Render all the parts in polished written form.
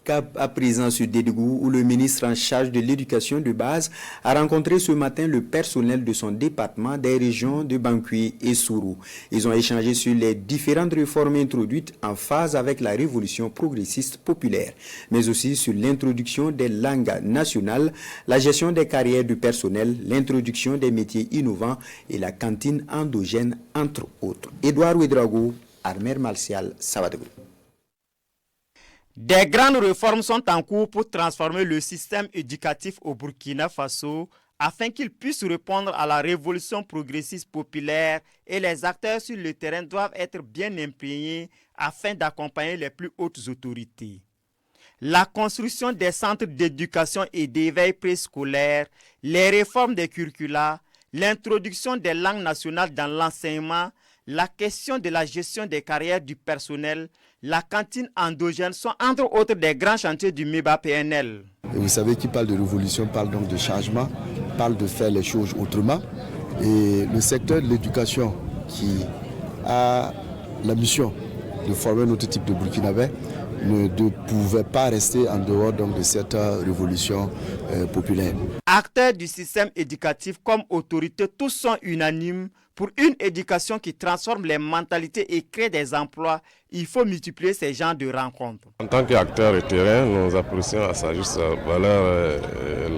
Cap à présent sur Dédougou, où le ministre en charge de l'éducation de base a rencontré ce matin le personnel de son département des régions de Bankuyi et Sourou. Ils ont échangé sur les différentes réformes introduites en phase avec la révolution progressiste populaire, mais aussi sur l'introduction des langues nationales, la gestion des carrières du personnel, l'introduction des métiers innovants et la cantine endogène, entre autres. Édouard Ouedraogo, Armère Martial, Sabadou. Des grandes réformes sont en cours pour transformer le système éducatif au Burkina Faso afin qu'il puisse répondre à la révolution progressiste populaire et les acteurs sur le terrain doivent être bien imprégnés afin d'accompagner les plus hautes autorités. La construction des centres d'éducation et d'éveil préscolaire, les réformes des curricula, l'introduction des langues nationales dans l'enseignement, la question de la gestion des carrières du personnel, la cantine endogène sont entre autres des grands chantiers du MEBA-PNL. Et vous savez, qui parle de révolution parle donc de changement, parle de faire les choses autrement. Et le secteur de l'éducation qui a la mission de former un autre type de Burkinabé ne pouvait pas rester en dehors donc, de cette révolution populaire. Acteurs du système éducatif comme autorités, tous sont unanimes. Pour une éducation qui transforme les mentalités et crée des emplois, il faut multiplier ces genres de rencontres. En tant qu'acteurs de terrain, nous apprécions à sa juste valeur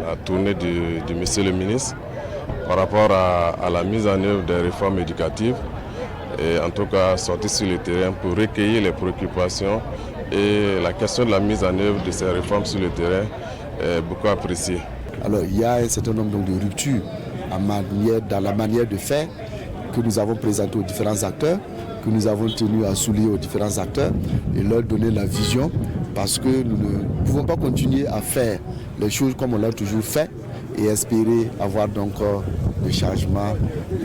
la tournée du monsieur le ministre par rapport à la mise en œuvre des réformes éducatives et en tout cas sortir sur le terrain pour recueillir les préoccupations et la question de la mise en œuvre de ces réformes sur le terrain est beaucoup appréciée. Alors il y a un certain nombre de ruptures dans la manière de faire que nous avons présenté aux différents acteurs, que nous avons tenu à souligner aux différents acteurs et leur donner la vision parce que nous ne pouvons pas continuer à faire les choses comme on l'a toujours fait et espérer avoir donc des changements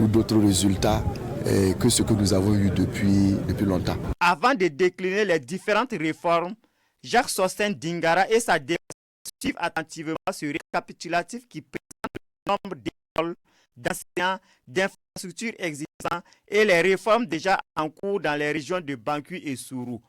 ou d'autres résultats que ce que nous avons eu depuis longtemps. Avant de décliner les différentes réformes, Jacques Sosthène Dingara et sa délégation suivent attentivement ce récapitulatif qui présente le nombre d'écoles, d'enseignants, d'infrastructures existantes et les réformes déjà en cours dans les régions de Bankuyi et Sourou.